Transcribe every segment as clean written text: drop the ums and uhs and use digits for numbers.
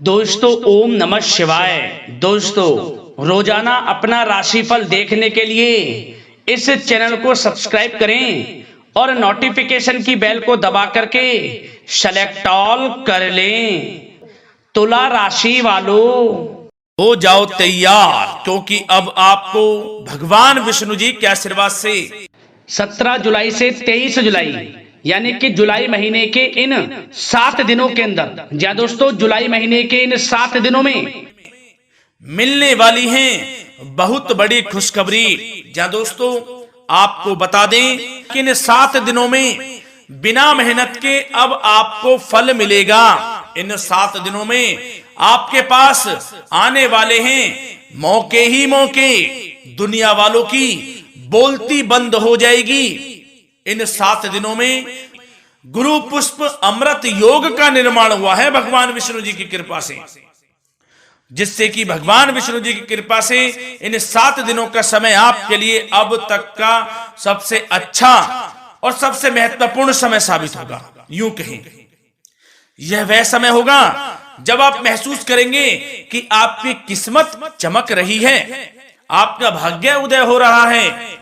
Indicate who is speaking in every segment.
Speaker 1: दोस्तों ओम नमः शिवाय। दोस्तों रोजाना अपना राशिफल देखने के लिए इस चैनल को सब्सक्राइब करें और नोटिफिकेशन की बेल को दबा करके सेलेक्ट ऑल कर लें। तुला राशि वालों
Speaker 2: हो जाओ तैयार, क्योंकि अब आपको भगवान विष्णु जी के आशीर्वाद से
Speaker 1: 17 जुलाई से 23 जुलाई यानी कि जुलाई महीने के इन 7 दिनों के अंदर, जी दोस्तों, जुलाई महीने के इन 7 दिनों में
Speaker 2: मिलने वाली हैं बहुत बड़ी खुशखबरी। जहां दोस्तों आपको बता दें कि इन 7 दिनों में बिना मेहनत के अब आपको फल मिलेगा। इन 7 दिनों में आपके पास आने वाले हैं मौके ही मौके। दुनिया वालों की बोलती बंद हो जाएगी। इन 7 दिनों में गुरु पुष्प अमृत योग का निर्माण हुआ है भगवान विष्णु जी की कृपा से, जिससे कि भगवान विष्णु जी की कृपा से इन 7 दिनों का समय आपके लिए अब तक का सबसे अच्छा और सबसे महत्वपूर्ण समय साबित होगा। यूं कहें, यह वह समय होगा जब आप महसूस करेंगे कि आपकी किस्मत चमक रही है, आपका भाग्य उदय हो रहा है,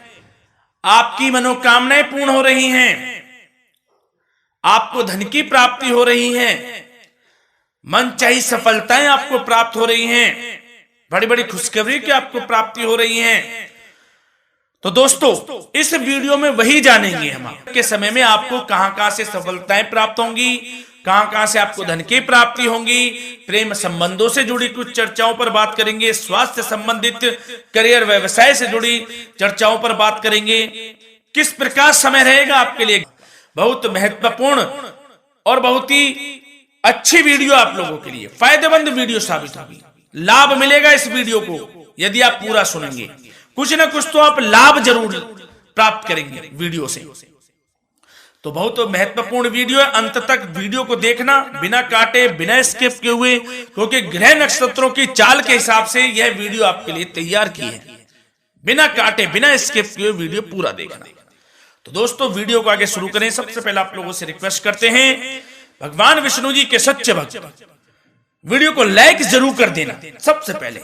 Speaker 2: आपकी मनोकामनाएं पूर्ण हो रही हैं, आपको धन की प्राप्ति हो रही है, मनचाही सफलताएं आपको प्राप्त हो रही हैं, बड़ी बड़ी खुशखबरी की आपको प्राप्ति हो रही है। तो दोस्तों इस वीडियो में वही जानेंगे हम के समय में आपको कहां से सफलताएं प्राप्त होंगी, कहां से आपको धन की प्राप्ति होंगी, प्रेम संबंधों से जुड़ी कुछ चर्चाओं पर बात करेंगे, स्वास्थ्य संबंधित करियर व्यवसाय से जुड़ी चर्चाओं पर बात करेंगे। किस प्रकार समय रहेगा आपके लिए, बहुत महत्वपूर्ण और बहुत ही अच्छी वीडियो आप लोगों के लिए फायदेमंद वीडियो साबित होगी। लाभ मिलेगा इस वीडियो को यदि आप पूरा सुनेंगे, कुछ ना कुछ तो आप लाभ जरूर प्राप्त करेंगे वीडियो से। तो बहुत महत्वपूर्ण वीडियो है, अंत तक वीडियो को देखना, बिना काटे बिना स्किप किए हुए, क्योंकि ग्रह नक्षत्रों की चाल के हिसाब से यह वीडियो आपके लिए तैयार की है। बिना काटे बिना स्किप किए वीडियो पूरा देखना। तो दोस्तों वीडियो को आगे शुरू करें। सबसे पहले आप लोगों से रिक्वेस्ट करते हैं, भगवान विष्णु जी के सच्चे भक्त वीडियो को लाइक जरूर कर देना सबसे पहले,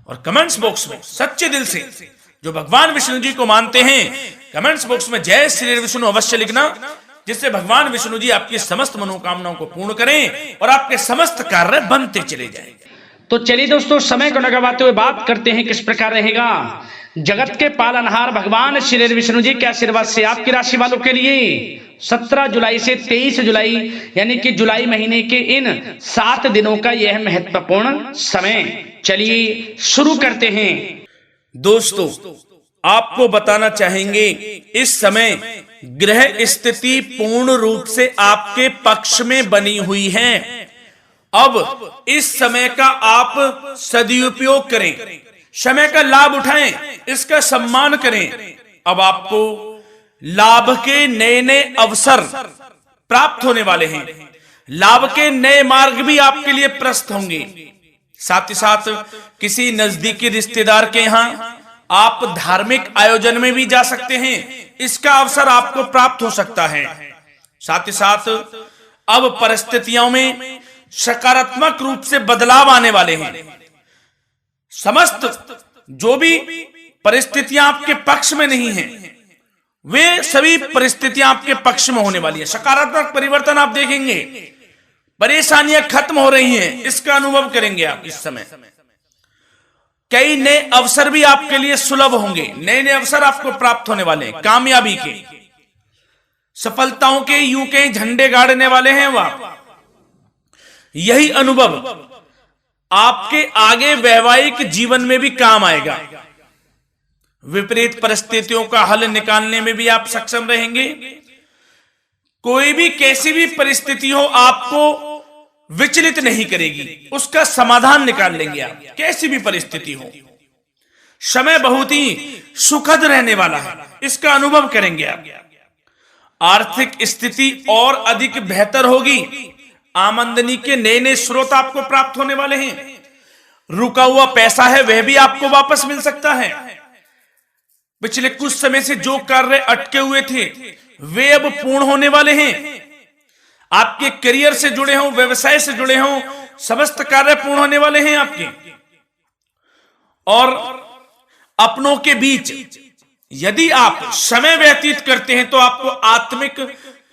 Speaker 2: और कमेंट्स बॉक्स में सच्चे दिल से जो भगवान विष्णु जी को मानते हैं कमेंट्स बॉक्स में जय श्री विष्णु अवश्य लिखना, जिससे भगवान विष्णु जी आपकी समस्त मनोकामनाओं को पूर्ण करें और आपके समस्त कार्य बनते चले जाएं।
Speaker 1: तो चलिए दोस्तों समय को न गवाते हुए बात करते हैं किस प्रकार रहेगा जगत के पालनहार भगवान श्री विष्णु जी के आशीर्वाद से आपकी राशि वालों के लिए 17 जुलाई से 23 जुलाई यानी कि जुलाई महीने के इन 7 दिनों का यह महत्वपूर्ण समय। चलिए शुरू करते हैं।
Speaker 2: दोस्तों आपको बताना चाहेंगे इस समय ग्रह स्थिति पूर्ण रूप से आपके पक्ष में बनी हुई है। अब इस समय का आप सदुपयोग करें, समय का लाभ उठाएं, इसका सम्मान करें। अब आपको लाभ के नए नए अवसर प्राप्त होने वाले हैं, लाभ के नए मार्ग भी आपके लिए प्रशस्त होंगे। साथ ही साथ किसी नजदीकी रिश्तेदार के यहां आप धार्मिक आयोजन में भी जा सकते हैं, इसका अवसर आपको प्राप्त हो सकता है। साथ ही साथ अब परिस्थितियों में सकारात्मक रूप से बदलाव आने वाले हैं। समस्त जो भी परिस्थितियां आपके पक्ष में नहीं हैं, वे सभी परिस्थितियां आपके पक्ष में होने वाली है। सकारात्मक परिवर्तन आप देखेंगे, परेशानियां खत्म हो रही हैं, इसका अनुभव करेंगे आप इस समय। कई नए अवसर भी आपके लिए सुलभ होंगे, नए नए अवसर आपको प्राप्त होने वाले हैं, कामयाबी के, सफलताओं के, यूं के झंडे गाड़ने वाले हैं वह। यही अनुभव आपके आगे वैवाहिक जीवन में भी काम आएगा। विपरीत परिस्थितियों का हल निकालने में भी आप सक्षम रहेंगे। कोई भी कैसी भी परिस्थिति हो आपको विचलित नहीं करेगी, उसका समाधान निकाल लेंगे आप, कैसी भी परिस्थिति हो। समय बहुत ही सुखद रहने वाला है, इसका अनुभव करेंगे आप। आर्थिक स्थिति और अधिक बेहतर होगी, आमदनी के नए नए स्रोत आपको प्राप्त होने वाले हैं। रुका हुआ पैसा है वह भी आपको वापस मिल सकता है। पिछले कुछ समय से जो कार्य अटके हुए थे वे अब पूर्ण होने वाले हैं। आपके करियर से जुड़े हों, व्यवसाय से जुड़े हों, समस्त कार्य पूर्ण होने वाले हैं आपके। और अपनों के बीच यदि आप समय व्यतीत करते हैं तो आपको आत्मिक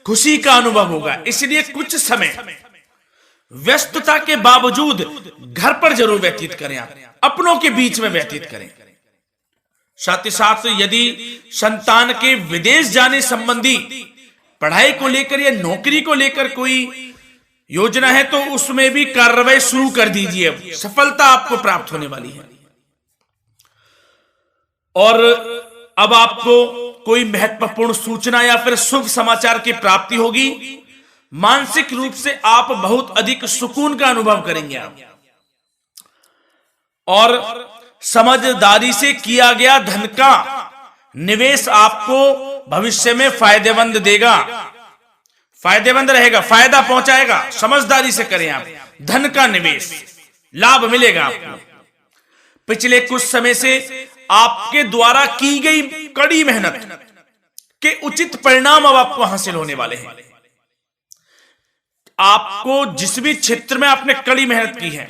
Speaker 2: खुशी का अनुभव होगा। इसलिए कुछ समय व्यस्तता के बावजूद घर पर जरूर व्यतीत करें, आप अपनों के बीच में व्यतीत करें। साथ ही साथ यदि संतान के विदेश जाने संबंधी पढ़ाई को लेकर या नौकरी को लेकर कोई योजना है तो उसमें भी कार्रवाई शुरू कर दीजिए, सफलता आपको प्राप्त होने वाली है। और अब आपको कोई महत्वपूर्ण सूचना या फिर शुभ समाचार की प्राप्ति होगी। मानसिक रूप से आप बहुत अधिक सुकून का अनुभव करेंगे आप। और समझदारी से किया गया धन का निवेश आपको भविष्य में फायदेमंद देगा, फायदेमंद रहेगा, फायदा पहुंचाएगा। समझदारी से करें आप, धन का निवेश लाभ मिलेगा आपको। पिछले कुछ समय से आपके द्वारा की गई कड़ी मेहनत के उचित परिणाम अब आपको हासिल होने वाले हैं। आपको जिस भी क्षेत्र में आपने कड़ी मेहनत की है,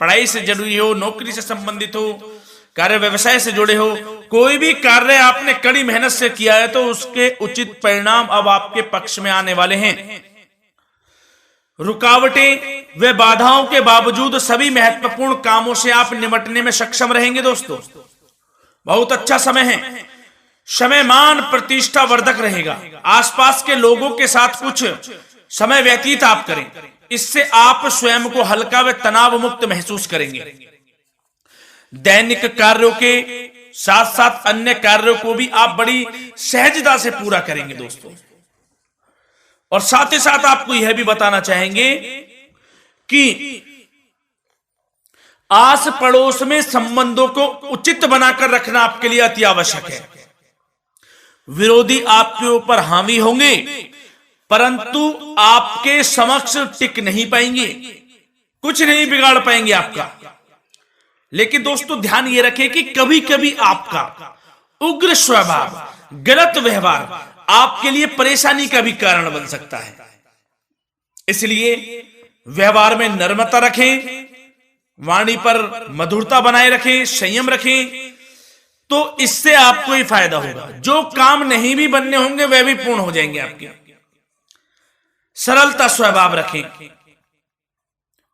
Speaker 2: पढ़ाई से जुड़ी हो, नौकरी से संबंधित हो, कार्य व्यवसाय से जुड़े हो, कोई भी कार्य आपने कड़ी मेहनत से किया है तो उसके उचित परिणाम अब आपके पक्ष में आने वाले हैं। रुकावटें व बाधाओं के बावजूद सभी महत्वपूर्ण कामों से आप निपटने में सक्षम रहेंगे। दोस्तों बहुत अच्छा समय है। समय मान प्रतिष्ठा वर्धक रहेगा। आसपास के लोगों के साथ कुछ समय व्यतीत आप करें, इससे आप स्वयं को हल्का व तनाव मुक्त महसूस करेंगे। दैनिक कार्यों के साथ साथ अन्य कार्यों को भी आप बड़ी सहजता से पूरा करेंगे दोस्तों। और साथ ही साथ आपको यह भी बताना चाहेंगे कि आस पड़ोस में संबंधों को उचित बनाकर रखना आपके लिए अति आवश्यक है। विरोधी आपके ऊपर हावी होंगे परंतु आपके समक्ष टिक नहीं पाएंगे, कुछ नहीं बिगाड़ पाएंगे आपका। लेकिन दोस्तों ध्यान ये रखें कि कभी कभी आपका उग्र स्वभाव, गलत व्यवहार आपके लिए परेशानी का भी कारण बन सकता है। इसलिए व्यवहार में नम्रता रखें, वाणी पर मधुरता बनाए रखें, संयम रखें, तो इससे आपको ही फायदा होगा। जो काम नहीं भी बनने होंगे वह भी पूर्ण हो जाएंगे आपके। सरलता स्वभाव रखें।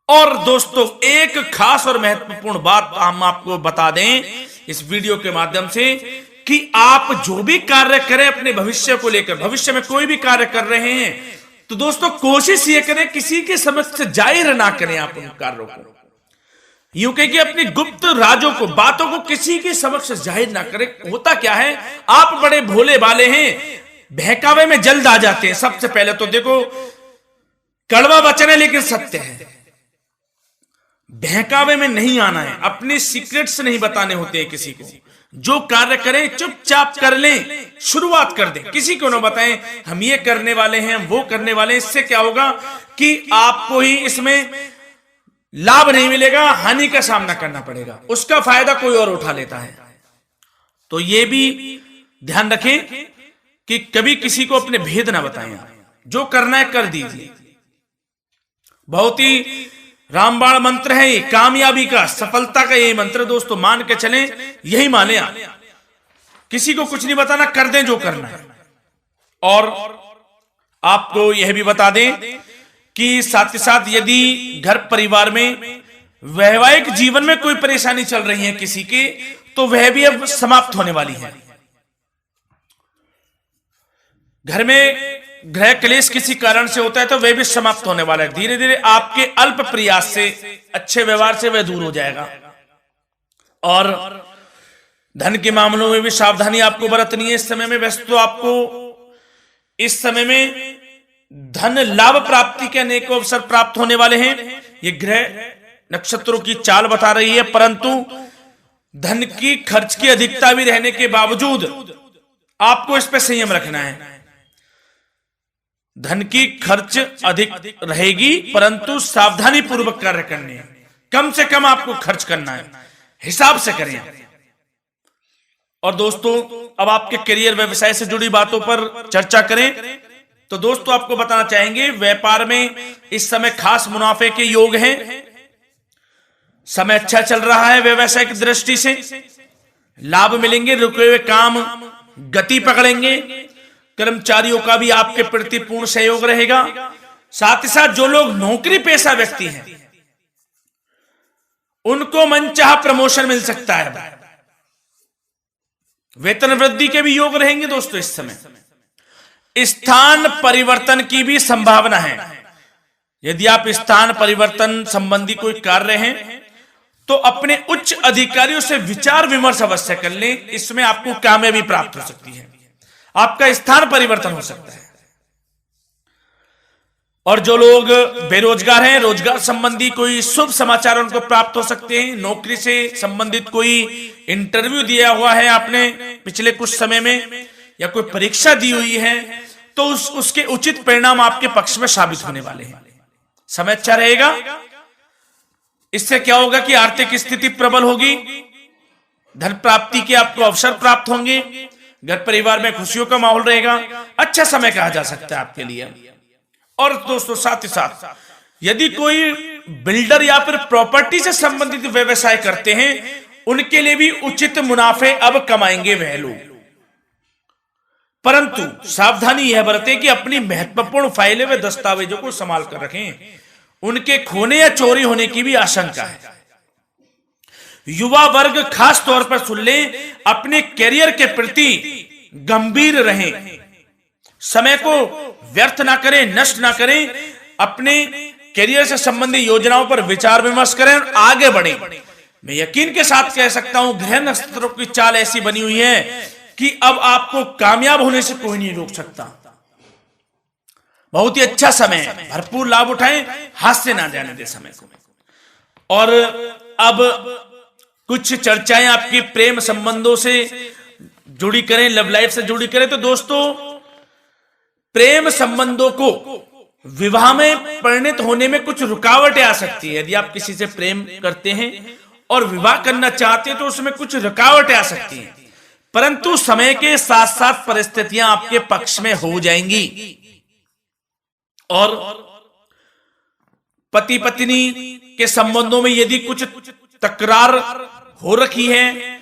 Speaker 2: और दोस्तों एक खास और महत्वपूर्ण बात हम आपको बता दें इस वीडियो के माध्यम से कि आप जो भी कार्य करें अपने भविष्य को लेकर, भविष्य में कोई भी कार्य कर रहे हैं तो दोस्तों कोशिश ये करें किसी के समक्ष जाहिर ना करें आप उन कार्यों को। यूं कह कि अपनी गुप्त राजों को, बातों को किसी के समक्ष जाहिर ना करें। होता क्या है, आप बड़े भोले भाले हैं, बहकावे में जल्द आ जाते हैं। सबसे पहले तो देखो कड़वा वचन है लेकिन सत्य है, बहकावे में नहीं आना है, अपने सीक्रेट्स नहीं बताने होते हैं किसी को। जो कार्य करें चुपचाप कर लें, शुरुआत कर दें, किसी को ना बताएं हम ये करने वाले हैं, वो करने वाले हैं। इससे क्या होगा कि आपको ही इसमें लाभ नहीं मिलेगा, हानि का सामना करना पड़ेगा, उसका फायदा कोई और उठा लेता है। तो ये भी ध्यान रखें कि कभी किसी को अपने भेद ना बताएं, जो करना है कर दीजिए। बहुत ही रामबाण मंत्र है ये, कामयाबी का, सफलता का यही मंत्र दोस्तों, मान के चलें, यही माने आप। किसी को कुछ नहीं बताना, कर दें जो करना है। और आपको यह भी बता दें कि साथ ही साथ यदि घर परिवार में वैवाहिक जीवन में कोई परेशानी चल रही है किसी के, तो वह भी अब समाप्त होने वाली है। घर में गृह क्लेश किसी कारण से होता है तो वह भी समाप्त होने वाला है। धीरे धीरे आपके अल्प प्रयास से, अच्छे व्यवहार से वह दूर हो जाएगा। और धन के मामलों में भी सावधानी आपको बरतनी है इस समय में। वैसे तो आपको इस समय में धन लाभ प्राप्ति के अनेक अवसर प्राप्त होने वाले हैं, ये ग्रह नक्षत्रों की चाल बता रही है। परंतु धन की खर्च की अधिकता भी रहने के बावजूद आपको इस पर संयम रखना है। धन की खर्च अधिक रहेगी परंतु सावधानी पूर्वक कार्य करने हैं, कम से कम आपको खर्च करना है, हिसाब से करें। और दोस्तों अब आपके करियर व्यवसाय से जुड़ी बातों पर चर्चा करें तो दोस्तों आपको बताना चाहेंगे व्यापार में इस समय खास मुनाफे के योग हैं। समय अच्छा चल रहा है व्यवसाय की दृष्टि से, लाभ मिलेंगे, रुके हुए काम गति पकड़ेंगे, कर्मचारियों का भी आपके प्रति पूर्ण सहयोग रहेगा। साथ ही साथ जो लोग नौकरी पेशा व्यक्ति हैं उनको मनचाहा प्रमोशन मिल सकता है, वेतन वृद्धि के भी योग रहेंगे दोस्तों। इस समय स्थान परिवर्तन की भी संभावना है। यदि आप स्थान परिवर्तन संबंधी कोई कार्य हैं तो अपने उच्च अधिकारियों से विचार विमर्श अवश्य कर लें, इसमें आपको कामयाबी प्राप्त हो सकती है, आपका स्थान परिवर्तन हो सकता है। और जो लोग बेरोजगार हैं, रोजगार संबंधी कोई शुभ समाचार उनको प्राप्त हो सकते हैं। नौकरी से संबंधित कोई इंटरव्यू दिया हुआ है आपने पिछले कुछ समय में, या कोई परीक्षा दी हुई है, तो उसके उचित परिणाम आपके पक्ष में साबित होने वाले हैं। समय अच्छा रहेगा। इससे क्या होगा कि आर्थिक स्थिति प्रबल होगी, धन प्राप्ति के आपको अवसर प्राप्त होंगे, घर परिवार में खुशियों का माहौल रहेगा। अच्छा समय कहा जा सकता है आपके लिए। और दोस्तों साथ ही साथ यदि कोई बिल्डर या फिर प्रॉपर्टी से संबंधित व्यवसाय करते हैं, उनके लिए भी उचित मुनाफे अब कमाएंगे वह लोग। परंतु सावधानी यह बरतें कि अपनी महत्वपूर्ण फाइलें व दस्तावेजों को संभाल कर रखें, उनके खोने या चोरी होने की भी आशंका है। युवा वर्ग खास तौर पर सुन लें, अपने कैरियर के प्रति गंभीर रहें, समय को व्यर्थ ना करें, नष्ट ना करें, अपने कैरियर से संबंधित योजनाओं पर विचार विमर्श करें और आगे बढ़ें। मैं यकीन के साथ कह सकता हूं, ग्रह नक्षत्रों की चाल ऐसी बनी हुई है कि अब आपको कामयाब होने से कोई नहीं रोक सकता। बहुत ही अच्छा समय है, भरपूर लाभ उठाएं, हाथ से ना जाने दे समय को। और अब कुछ चर्चाएं आपकी प्रेम संबंधों से जुड़ी करें, लव लाइफ से जुड़ी करें। तो दोस्तों प्रेम संबंधों को विवाह में परिणत होने में कुछ रुकावटें आ सकती है। यदि आप किसी से प्रेम करते हैं और विवाह करना चाहते हैं तो उसमें कुछ रुकावटें आ सकती हैं, परंतु समय के साथ साथ परिस्थितियां आपके पक्ष में हो जाएंगी। और पति पत्नी के संबंधों में यदि कुछ तकरार हो रखी है,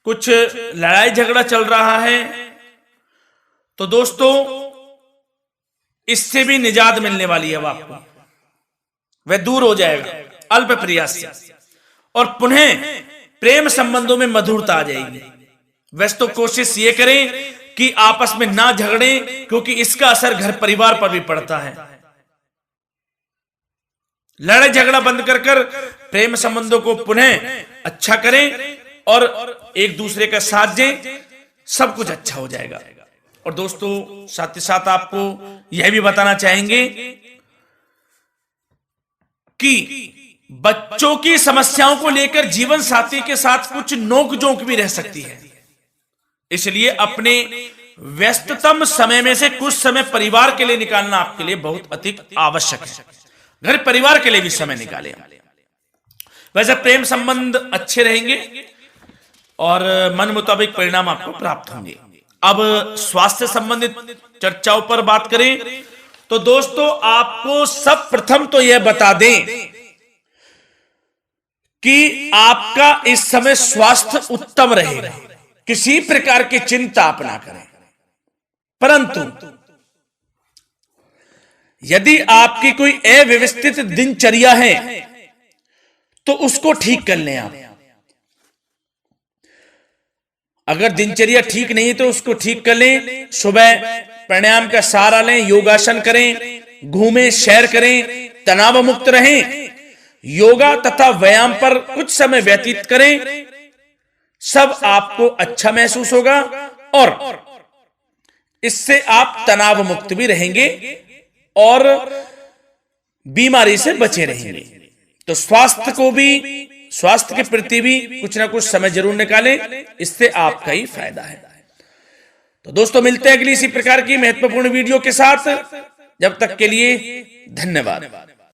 Speaker 2: कुछ लड़ाई झगड़ा चल रहा है, तो दोस्तों इससे भी निजात मिलने वाली है। अब आपको वह दूर हो जाएगा अल्प प्रयास से, और पुनः प्रेम संबंधों में मधुरता आ जाएगी। वैसे तो कोशिश ये करें कि आपस में ना झगड़ें, क्योंकि इसका असर घर परिवार पर भी पड़ता है। लड़ाई झगड़ा बंद कर प्रेम संबंधों को पुनः अच्छा करें और एक दूसरे का साथ दें, सब कुछ अच्छा हो जाएगा। और दोस्तों साथ ही साथ आपको यह भी बताना चाहेंगे कि बच्चों की समस्याओं को लेकर जीवन साथी के साथ कुछ नोकझोंक भी रह सकती है। इसलिए अपने व्यस्ततम समय में से कुछ समय परिवार के लिए निकालना आपके लिए बहुत अधिक आवश्यक है। घर परिवार के लिए भी समय निकालें। वैसे प्रेम संबंध अच्छे रहेंगे और मन मुताबिक परिणाम आपको प्राप्त होंगे। अब स्वास्थ्य संबंधित चर्चाओं पर बात करें तो दोस्तों आपको सब प्रथम तो यह बता दें कि आपका इस समय स्वास्थ्य उत्तम रहेगा, किसी प्रकार की चिंता आप ना करें। परंतु यदि आपकी कोई अव्यवस्थित दिनचर्या है तो उसको ठीक कर लें आप। अगर दिनचर्या ठीक नहीं है तो उसको ठीक कर लें। सुबह प्राणायाम का सहारा लें, योगासन करें, घूमें, सैर करें, तनाव मुक्त रहें, योगा तथा व्यायाम पर कुछ समय व्यतीत करें। सब आपको अच्छा महसूस होगा और इससे आप तनाव मुक्त भी रहेंगे और बीमारी से बचे रहेंगे। तो स्वास्थ्य के प्रति भी कुछ ना कुछ समय जरूर निकालें, इससे आपका ही फायदा है। तो दोस्तों मिलते हैं अगली इसी प्रकार की महत्वपूर्ण वीडियो के साथ। जब तक के लिए धन्यवाद।